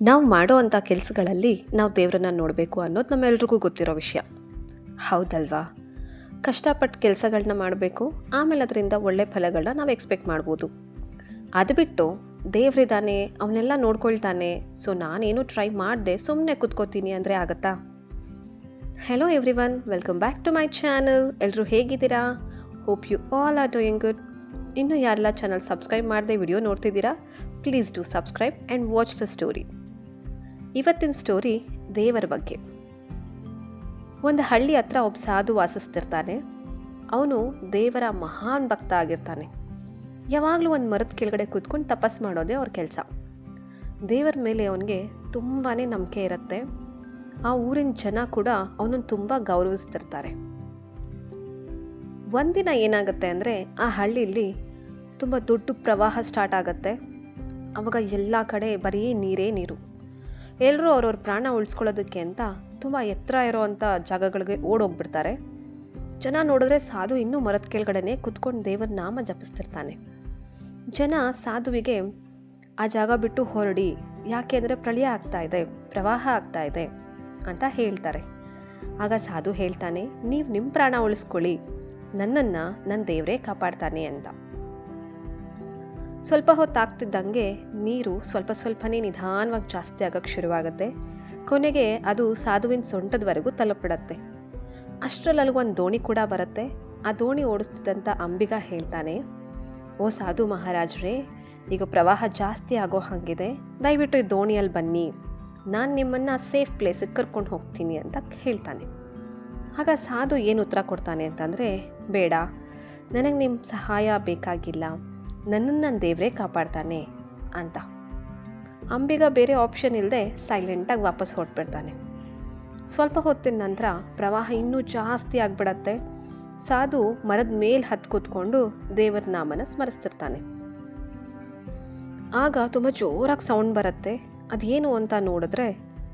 ನಾವು ಮಾಡೋ ಅಂಥ ಕೆಲಸಗಳಲ್ಲಿ ನಾವು ದೇವರನ್ನ ನೋಡಬೇಕು ಅನ್ನೋದು ನಮ್ಮೆಲ್ರಿಗೂ ಗೊತ್ತಿರೋ ವಿಷಯ ಹೌದಲ್ವಾ. ಕಷ್ಟಪಟ್ಟು ಕೆಲಸಗಳನ್ನ ಮಾಡಬೇಕು, ಆಮೇಲೆ ಅದರಿಂದ ಒಳ್ಳೆ ಫಲಗಳನ್ನ ನಾವು ಎಕ್ಸ್ಪೆಕ್ಟ್ ಮಾಡ್ಬೋದು. ಅದು ಬಿಟ್ಟು ದೇವರಿದ್ದಾನೆ, ಅವನ್ನೆಲ್ಲ ನೋಡ್ಕೊಳ್ತಾನೆ, ಸೊ ನಾನೇನು ಟ್ರೈ ಮಾಡಿದೆ ಸುಮ್ಮನೆ ಕೂತ್ಕೋತೀನಿ ಅಂದರೆ ಆಗುತ್ತಾ? Hello everyone, welcome back to my channel. ಎಲ್ಲರೂ ಹೇಗಿದ್ದೀರಾ? Hope you all are doing good. ಇನ್ನೂ ಯಾರೆಲ್ಲ ಚಾನಲ್ ಸಬ್ಸ್ಕ್ರೈಬ್ ಮಾಡದೆ ವಿಡಿಯೋ ನೋಡ್ತಿದ್ದೀರಾ, please do subscribe and watch the story. ಇವತ್ತಿನ ಸ್ಟೋರಿ ದೇವರ ಬಗ್ಗೆ. ಒಂದು ಹಳ್ಳಿ ಹತ್ರ ಒಬ್ಬ ಸಾಧು ವಾಸಿಸ್ತಿರ್ತಾನೆ. ಅವನು ದೇವರ ಮಹಾನ್ ಭಕ್ತ ಆಗಿರ್ತಾನೆ. ಯಾವಾಗಲೂ ಒಂದು ಮರದ ಕೆಳಗಡೆ ಕೂತ್ಕೊಂಡು ತಪಸ್ ಮಾಡೋದೇ ಅವ್ರ ಕೆಲಸ. ದೇವರ ಮೇಲೆ ಅವನಿಗೆ ತುಂಬಾ ನಂಬಿಕೆ ಇರುತ್ತೆ. ಆ ಊರಿನ ಜನ ಕೂಡ ಅವನನ್ನು ತುಂಬ ಗೌರವಿಸ್ತಿರ್ತಾರೆ. ಒಂದಿನ ಏನಾಗುತ್ತೆ ಅಂದರೆ, ಆ ಹಳ್ಳಿಯಲ್ಲಿ ತುಂಬ ದೊಡ್ಡ ಪ್ರವಾಹ ಸ್ಟಾರ್ಟ್ ಆಗುತ್ತೆ. ಆವಾಗ ಎಲ್ಲ ಕಡೆ ಬರೀ ನೀರೇ ನೀರು. ಎಲ್ಲರೂ ಅವ್ರವ್ರ ಪ್ರಾಣ ಉಳಿಸ್ಕೊಳ್ಳೋದಕ್ಕೆ ಅಂತ ತುಂಬ ಎತ್ತರ ಇರೋವಂಥ ಜಾಗಗಳಿಗೆ ಓಡೋಗ್ಬಿಡ್ತಾರೆ. ಜನ ನೋಡಿದ್ರೆ ಸಾಧು ಇನ್ನೂ ಮರದ ಕೆಳಗಡೆನೇ ಕುತ್ಕೊಂಡು ದೇವರ ನಾಮ ಜಪಿಸ್ತಿರ್ತಾನೆ. ಜನ ಸಾಧುವಿಗೆ ಆ ಜಾಗ ಬಿಟ್ಟು ಹೊರಡಿ, ಯಾಕೆ ಅಂದರೆ ಪ್ರಳಯ ಆಗ್ತಾಯಿದೆ, ಪ್ರವಾಹ ಆಗ್ತಾಯಿದೆ ಅಂತ ಹೇಳ್ತಾರೆ. ಆಗ ಸಾಧು ಹೇಳ್ತಾನೆ, ನೀವು ನಿಮ್ಮ ಪ್ರಾಣ ಉಳಿಸ್ಕೊಳ್ಳಿ, ನನ್ನನ್ನು ನನ್ನ ದೇವರೇ ಕಾಪಾಡ್ತಾನೆ ಅಂತ. ಸ್ವಲ್ಪ ಹೊತ್ತಾಗ್ತಿದ್ದಂಗೆ ನೀರು ಸ್ವಲ್ಪನೇ ನಿಧಾನವಾಗಿ ಜಾಸ್ತಿ ಆಗೋಕ್ಕೆ ಶುರುವಾಗುತ್ತೆ. ಕೊನೆಗೆ ಅದು ಸಾಧುವಿನ ಸೊಂಟದವರೆಗೂ ತಲುಪಿಡುತ್ತೆ. ಅಷ್ಟರಲ್ಲಿ ಒಂದು ದೋಣಿ ಕೂಡ ಬರುತ್ತೆ. ಆ ದೋಣಿ ಓಡಿಸ್ತಿದ್ದಂಥ ಅಂಬಿಗ ಹೇಳ್ತಾನೆ, ಓ ಸಾಧು ಮಹಾರಾಜರೇ, ಈಗ ಪ್ರವಾಹ ಜಾಸ್ತಿ ಆಗೋ ಹಾಗಿದೆ, ದಯವಿಟ್ಟು ಈ ದೋಣಿಯಲ್ಲಿ ಬನ್ನಿ, ನಾನು ನಿಮ್ಮನ್ನು ಸೇಫ್ ಪ್ಲೇಸಿಗೆ ಕರ್ಕೊಂಡು ಹೋಗ್ತೀನಿ ಅಂತ ಹೇಳ್ತಾನೆ. ಆಗ ಸಾಧು ಏನು ಉತ್ತರ ಕೊಡ್ತಾನೆ ಅಂತಂದರೆ, ಬೇಡ, ನನಗೆ ನಿಮ್ಮ ಸಹಾಯ ಬೇಕಾಗಿಲ್ಲ, ನನ್ನನ್ನು ನನ್ನ ದೇವರೇ ಕಾಪಾಡ್ತಾನೆ ಅಂತ. ಅಂಬಿಗ ಬೇರೆ ಆಪ್ಷನ್ ಇಲ್ಲದೆ ಸೈಲೆಂಟಾಗಿ ವಾಪಸ್ ಹೊರಟ್ಬಿಡ್ತಾನೆ. ಸ್ವಲ್ಪ ಹೊತ್ತಿನ ನಂತರ ಪ್ರವಾಹ ಇನ್ನೂ ಜಾಸ್ತಿ ಆಗಿಬಿಡತ್ತೆ. ಸಾಧು ಮರದ ಮೇಲೆ ಹತ್ತು ಕೂತ್ಕೊಂಡು ದೇವರ ನಾಮನ ಸ್ಮರಿಸ್ತಿರ್ತಾನೆ. ಆಗ ತುಂಬ ಜೋರಾಗಿ ಸೌಂಡ್ ಬರುತ್ತೆ. ಅದೇನು ಅಂತ ನೋಡಿದ್ರೆ,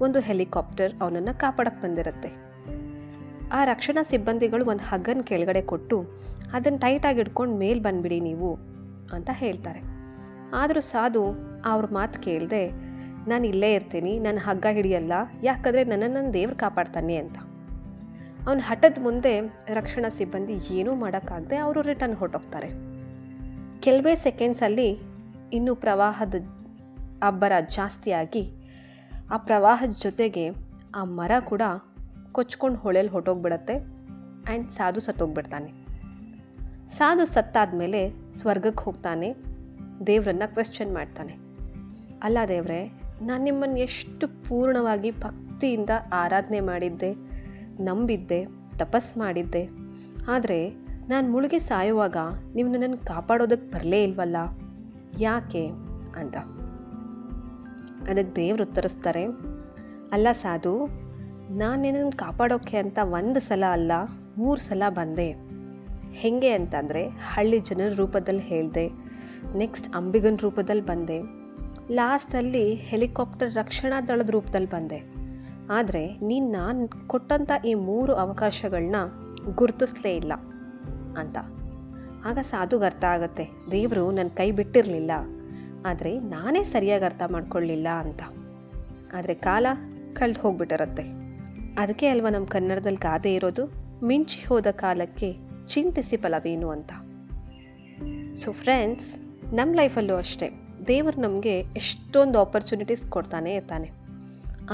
ಒಂದು ಹೆಲಿಕಾಪ್ಟರ್ ಅವನನ್ನು ಕಾಪಾಡಕ್ಕೆ ಬಂದಿರುತ್ತೆ. ಆ ರಕ್ಷಣಾ ಸಿಬ್ಬಂದಿಗಳು ಒಂದು ಹಗ್ಗನ ಕೆಳಗಡೆ ಕೊಟ್ಟು, ಅದನ್ನು ಟೈಟಾಗಿ ಹಿಡ್ಕೊಂಡು ಮೇಲೆ ಬಂದುಬಿಡಿ ನೀವು ಅಂತ ಹೇಳ್ತಾರೆ. ಆದರೂ ಸಾಧು ಅವ್ರ ಮಾತು ಕೇಳದೆ, ನಾನು ಇಲ್ಲೇ ಇರ್ತೀನಿ, ನಾನು ಹಗ್ಗ ಹಿಡಿಯಲ್ಲ, ಯಾಕಂದರೆ ನನ್ನನ್ನು ದೇವ್ರು ಕಾಪಾಡ್ತಾನೆ ಅಂತ. ಅವನ ಹಠದ ಮುಂದೆ ರಕ್ಷಣಾ ಸಿಬ್ಬಂದಿ ಏನೂ ಮಾಡೋಕ್ಕಾಗದೆ ಅವರು ರಿಟರ್ನ್ ಹೊರಟೋಗ್ತಾರೆ. ಕೆಲವೇ ಸೆಕೆಂಡ್ಸಲ್ಲಿ ಇನ್ನೂ ಪ್ರವಾಹದ ಅಬ್ಬರ ಜಾಸ್ತಿಯಾಗಿ ಆ ಪ್ರವಾಹದ ಜೊತೆಗೆ ಆ ಮರ ಕೂಡ ಕೊಚ್ಕೊಂಡು ಹೊಳೆಯಲ್ಲಿ ಹೊರಟೋಗ್ಬಿಡತ್ತೆ. ಆ್ಯಂಡ್ ಸಾಧು ಸತ್ತೋಗ್ಬಿಡ್ತಾನೆ. ಸಾಧು ಸತ್ತಾದಮೇಲೆ ಸ್ವರ್ಗಕ್ಕೆ ಹೋಗ್ತಾನೆ. ದೇವರನ್ನ ಕ್ವೆಶ್ಚನ್ ಮಾಡ್ತಾನೆ, ಅಲ್ಲ ದೇವರೇ, ನಾನು ನಿಮ್ಮನ್ನು ಎಷ್ಟು ಪೂರ್ಣವಾಗಿ ಭಕ್ತಿಯಿಂದ ಆರಾಧನೆ ಮಾಡಿದ್ದೆ, ನಂಬಿದ್ದೆ, ತಪಸ್ ಮಾಡಿದ್ದೆ, ಆದರೆ ನಾನು ಮುಳುಗಿ ಸಾಯುವಾಗ ನೀವು ನನ್ನನ್ನು ಕಾಪಾಡೋದಕ್ಕೆ ಬರಲೇ ಇಲ್ವಲ್ಲ, ಯಾಕೆ ಅಂತ. ಅದಕ್ಕೆ ದೇವ್ರು ಉತ್ತರಿಸ್ತಾರೆ, ಅಲ್ಲ ಸಾಧು, ನಾನು ನಿನ್ನನ್ನು ಕಾಪಾಡೋಕ್ಕೆ ಅಂತ 1 ಸಲ ಅಲ್ಲ 3 ಸಲ ಬಂದೆ. ಹೇಗೆ ಅಂತಂದರೆ, ಹಳ್ಳಿ ಜನರ ರೂಪದಲ್ಲಿ ಹೇಳಿದೆ, ನೆಕ್ಸ್ಟ್ ಅಂಬಿಗನ ರೂಪದಲ್ಲಿ ಬಂದೆ, ಲಾಸ್ಟಲ್ಲಿ ಹೆಲಿಕಾಪ್ಟರ್ ರಕ್ಷಣಾ ದಳದ ರೂಪದಲ್ಲಿ ಬಂದೆ. ಆದರೆ ನೀನು ನಾನು ಕೊಟ್ಟಂಥ ಈ 3 ಅವಕಾಶಗಳನ್ನ ಗುರುತಿಸ್ಲೇ ಇಲ್ಲ ಅಂತ. ಆಗ ಸಾಧುಗೆ ಅರ್ಥ ಆಗುತ್ತೆ, ದೇವರು ನನ್ನ ಕೈ ಬಿಟ್ಟಿರಲಿಲ್ಲ, ಆದರೆ ನಾನೇ ಸರಿಯಾಗಿ ಅರ್ಥ ಮಾಡ್ಕೊಳ್ಳಿಲ್ಲ ಅಂತ. ಆದರೆ ಕಾಲ ಕಳೆದು ಹೋಗ್ಬಿಟ್ಟಿರತ್ತೆ. ಅದಕ್ಕೆ ಅಲ್ವಾ ನಮ್ಮ ಕನ್ನಡದಲ್ಲಿ ಗಾದೆ ಇರೋದು, ಮಿಂಚಿ ಹೋದ ಕಾಲಕ್ಕೆ ಚಿಂತಿಸಿ ಫಲವೇನು ಅಂತ. ಸೊ ಫ್ರೆಂಡ್ಸ್, ನಮ್ಮ ಲೈಫಲ್ಲೂ ಅಷ್ಟೇ, ದೇವರು ನಮಗೆ ಎಷ್ಟೊಂದು ಆಪರ್ಚುನಿಟೀಸ್ ಕೊಡ್ತಾನೆ ಇರ್ತಾನೆ.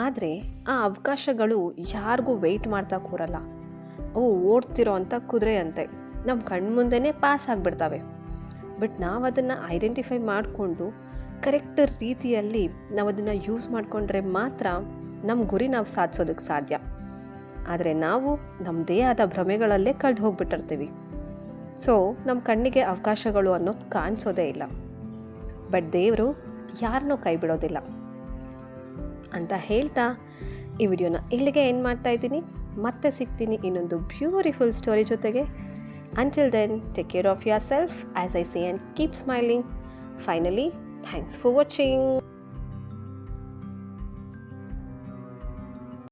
ಆದರೆ ಆ ಅವಕಾಶಗಳು ಯಾರಿಗೂ ವೆಯ್ಟ್ ಮಾಡ್ತಾ ಕೂರಲ್ಲ. ಅವು ಓಡ್ತಿರೋ ಅಂಥ ಕುದುರೆ ಅಂತೆ, ನಮ್ಮ ಕಣ್ಮುಂದೆನೇ ಪಾಸ್ ಆಗಿಬಿಡ್ತವೆ. ಬಟ್ ನಾವು ಅದನ್ನು ಐಡೆಂಟಿಫೈ ಮಾಡಿಕೊಂಡು ಕರೆಕ್ಟ್ ರೀತಿಯಲ್ಲಿ ನಾವು ಅದನ್ನು ಯೂಸ್ ಮಾಡಿಕೊಂಡ್ರೆ ಮಾತ್ರ ನಮ್ಮ ಗುರಿ ನಾವು ಸಾಧಿಸೋದಕ್ಕೆ ಸಾಧ್ಯ. ಆದರೆ ನಾವು ನಮ್ಮದೇ ಆದ ಭ್ರಮೆಗಳಲ್ಲೇ ಕಳೆದು ಹೋಗ್ಬಿಟ್ಟಿರ್ತೀವಿ. ಸೊ ನಮ್ಮ ಕಣ್ಣಿಗೆ ಅವಕಾಶಗಳು ಅನ್ನೋದು ಕಾಣಿಸೋದೇ ಇಲ್ಲ. ಬಟ್ ದೇವರು ಯಾರನ್ನೂ ಕೈ ಬಿಡೋದಿಲ್ಲ ಅಂತ ಹೇಳ್ತಾ ಈ ವಿಡಿಯೋನ ಇಲ್ಲಿಗೆ ಎಂಡ್ ಮಾಡ್ತಾ ಇದ್ದೀನಿ. ಮತ್ತೆ ಸಿಗ್ತೀನಿ ಇನ್ನೊಂದು ಬ್ಯೂಟಿಫುಲ್ ಸ್ಟೋರಿ ಜೊತೆಗೆ. Until then, take care of yourself, as I say, and keep smiling. Finally, thanks for watching.